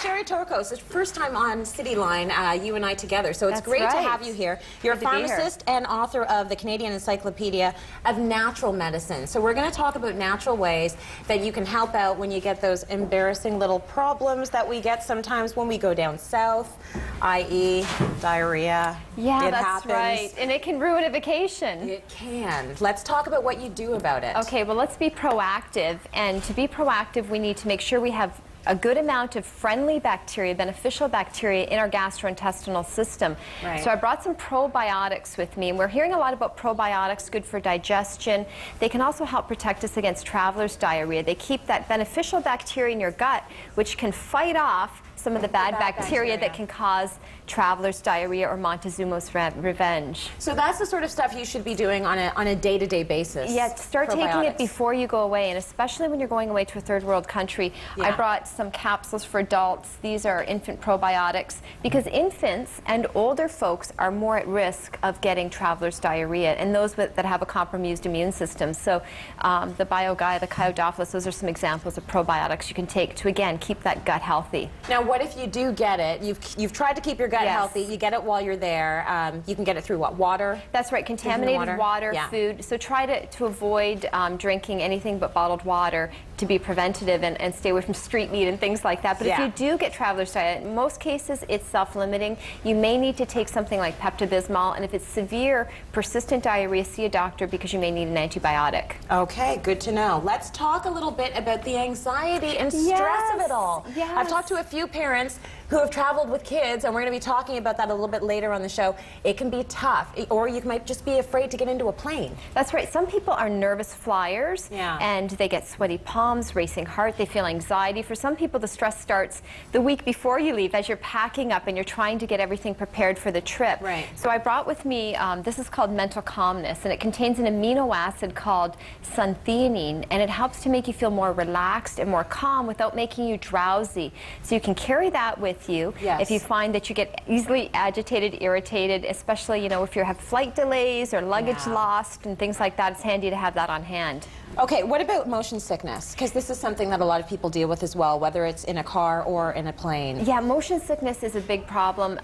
Sherry Torkos, it's first time on CityLine, you and I together, so it's That's great right. to have you here. You're a pharmacist and author of the Canadian Encyclopedia of Natural Medicine. So we're going to talk about natural ways that you can help out when you get those embarrassing little problems that we get sometimes when we go down south, i.e. diarrhea. Yeah, it that's happens. right. And it can ruin a vacation. It can. Let's talk about what you do about it. Okay, well, let's be proactive. And to be proactive, we need to make sure we have a good amount of friendly bacteria, beneficial bacteria in our gastrointestinal system. Right. So I brought some probiotics with me, and we're hearing a lot about probiotics, good for digestion. They can also help protect us against traveler's diarrhea. They keep that beneficial bacteria in your gut, which can fight off some of the bad bacteria that can cause traveler's diarrhea or Montezuma's revenge. So that's the sort of stuff you should be doing on a day-to-day basis. Yeah, start taking it before you go away, and especially when you're going away to a third world country. Yeah. I brought some capsules for adults. These are infant probiotics because infants and older folks are more at risk of getting traveler's diarrhea, and those that have a compromised immune system. So the BioGuy, the Chiodophilus, those are some examples of probiotics you can take to, again, keep that gut healthy. Now, what if you do get it? You've tried to keep your gut healthy. You get it while you're there. You can get it through what? Water? That's right. Contaminated water, food. So try to avoid drinking anything but bottled water to be preventative and stay away from street meat and things like that. But if you do get traveler's diarrhea, in most cases it's self-limiting. You may need to take something like Pepto-Bismol, and if it's severe, persistent diarrhea, see a doctor because you may need an antibiotic. Okay, good to know. Let's talk a little bit about the anxiety and stress of it all. Yes. I've talked to a few parents who have traveled with kids, and we're going to be talking about that a little bit later on the show. It can be tough, or you might just be afraid to get into a plane. That's right. Some people are nervous flyers, and they get sweaty palms, racing heart, they feel anxiety. For some people, the stress starts the week before you leave as you're packing up and you're trying to get everything prepared for the trip. Right. So I brought with me, this is called Mental Calmness, and it contains an amino acid called suntheanine, and it helps to make you feel more relaxed and more calm without making you drowsy. So you can carry that with you if you find that you get easily agitated, irritated, especially, you know, if you have flight delays or luggage lost and things like that. It's handy to have that on hand. Okay, what about motion sickness? Because this is something that a lot of people deal with as well, whether it's in a car or in a plane. Yeah, motion sickness is a big problem.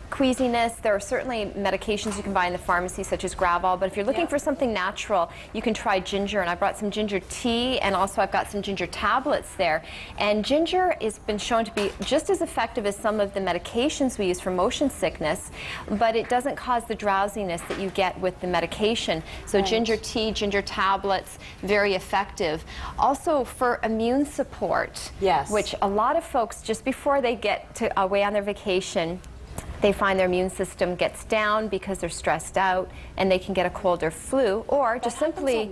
Queasiness, there are certainly medications you can buy in the pharmacy, such as Gravol, but if you're looking for something natural, you can try ginger, and I brought some ginger tea, and also I've got some ginger tablets there. And ginger has been shown to be just as effective as some of the medications we use for motion sickness, but it doesn't cause the drowsiness that you get with the medication. So ginger tea, ginger tablets, very effective. Also for immune support, which a lot of folks, just before they get away on their vacation, they find their immune system gets down because they're stressed out, and they can get a cold or flu, or just simply...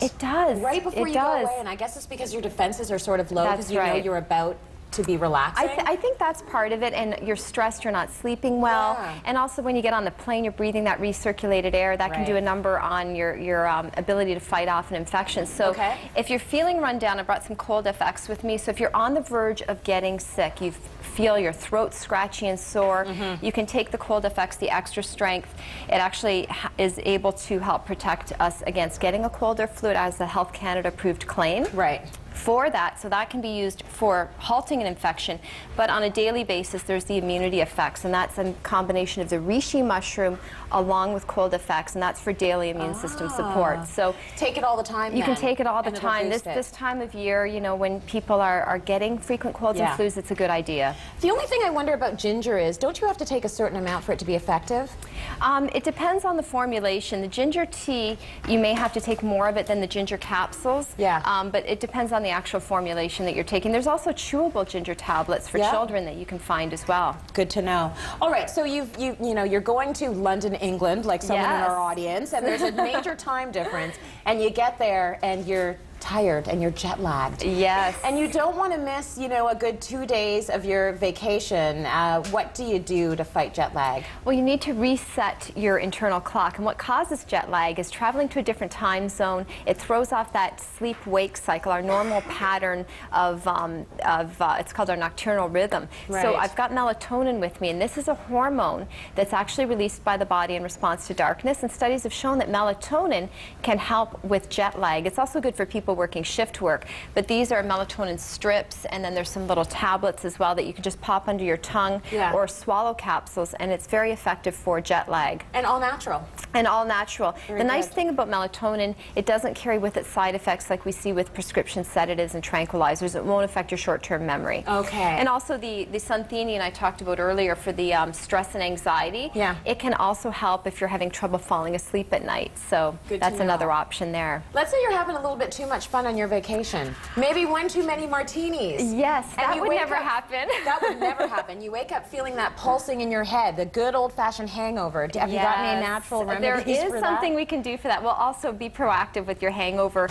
It does. Right before you go away, and I guess it's because your defenses are sort of low because you know you're about to be relaxing? I think that's part of it, and you're stressed, you're not sleeping well, and also when you get on the plane, you're breathing that recirculated air. That can do a number on your ability to fight off an infection. So if you're feeling run down, I brought some cold FX with me, so if you're on the verge of getting sick, you feel your throat scratchy and sore, you can take the cold FX, the extra strength. It actually is able to help protect us against getting a cold or flu as the Health Canada approved claim. For that, so that can be used for halting an infection, but on a daily basis there's the immunity effects, and that's a combination of the reishi mushroom along with cold effects, and that's for daily immune system support. So take it all the time. You can take it all the time. This time of year, you know, when people are getting frequent colds and flus, it's a good idea. The only thing I wonder about ginger is, don't you have to take a certain amount for it to be effective? It depends on the formulation. The ginger tea, you may have to take more of it than the ginger capsules. But it depends on the actual formulation that you're taking. There's also chewable ginger tablets for children that you can find as well. Good to know. All right, so you know, you're going to London, England, like someone in our audience, and there's a major time difference, and you get there and you're tired and you're jet lagged. Yes. And you don't want to miss, you know, a good 2 days of your vacation. What do you do to fight jet lag? Well, you need to reset your internal clock, and what causes jet lag is traveling to a different time zone. It throws off that sleep-wake cycle, our normal pattern of it's called our nocturnal rhythm. So I've got melatonin with me, and this is a hormone that's actually released by the body in response to darkness, and studies have shown that melatonin can help with jet lag. It's also good for people people working shift work. But these are melatonin strips, and then there's some little tablets as well that you can just pop under your tongue or swallow capsules, and it's very effective for jet lag. And all natural. And all natural. Very the nice good. thing about melatonin, it doesn't carry with it side effects like we see with prescription sedatives and tranquilizers. It won't affect your short-term memory. Okay. And also the suntheanine I talked about earlier for the stress and anxiety, it can also help if you're having trouble falling asleep at night. So that's another option there. Let's say you're having a little bit too much fun on your vacation. Maybe one too many martinis. Yes, that would never happen. That would never happen. You wake up feeling that pulsing in your head, the good old-fashioned hangover. Have you got any natural remedies for that? There is something we can do for that. We'll also be proactive with your hangover,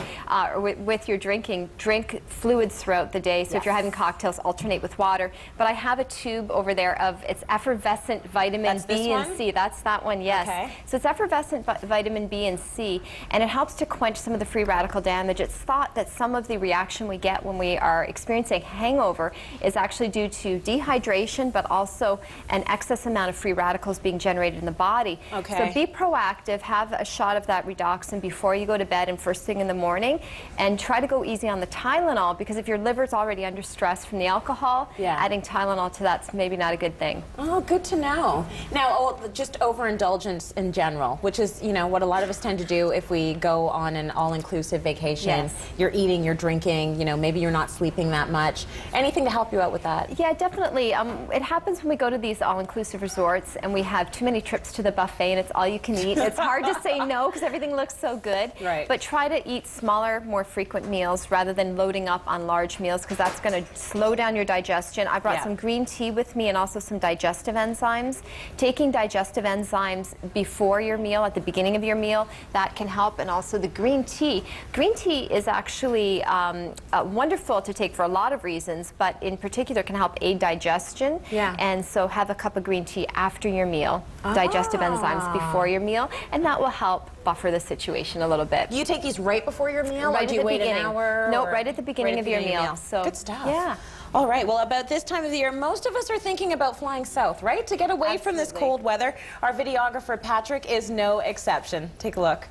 with your drinking. Drink fluids throughout the day. So if you're having cocktails, alternate with water. But I have a tube over there of it's effervescent vitamin B and C. That's that one, yes. Okay. So it's effervescent vitamin B and C, and it helps to quench some of the free radical damage. It's thought that some of the reaction we get when we are experiencing hangover is actually due to dehydration, but also an excess amount of free radicals being generated in the body. Okay. So be proactive, have a shot of that redoxin before you go to bed and first thing in the morning, and try to go easy on the Tylenol, because if your liver's already under stress from the alcohol, adding Tylenol to that's maybe not a good thing. Oh, good to know. Now, just overindulgence in general, which is, you know, what a lot of us tend to do if we go on an all-inclusive vacation. Yes. You're eating, you're drinking, you know, maybe you're not sleeping that much. Anything to help you out with that? Yeah, definitely. It happens when we go to these all-inclusive resorts and we have too many trips to the buffet and it's all you can eat. It's hard to say no because everything looks so good. Right. But try to eat smaller, more frequent meals rather than loading up on large meals, because that's going to slow down your digestion. I brought some green tea with me and also some digestive enzymes. Taking digestive enzymes before your meal, at the beginning of your meal, that can help. And also the green tea. Green tea is actually wonderful to take for a lot of reasons, but in particular can help aid digestion. Yeah. And so have a cup of green tea after your meal, digestive enzymes before your meal, and that will help buffer the situation a little bit. You take these right before your meal, right or do you wait an hour? No, right at the beginning of your meal. So good stuff. Yeah. All right, well, about this time of the year, most of us are thinking about flying south, right? To get away from this cold weather. Our videographer, Patrick, is no exception. Take a look.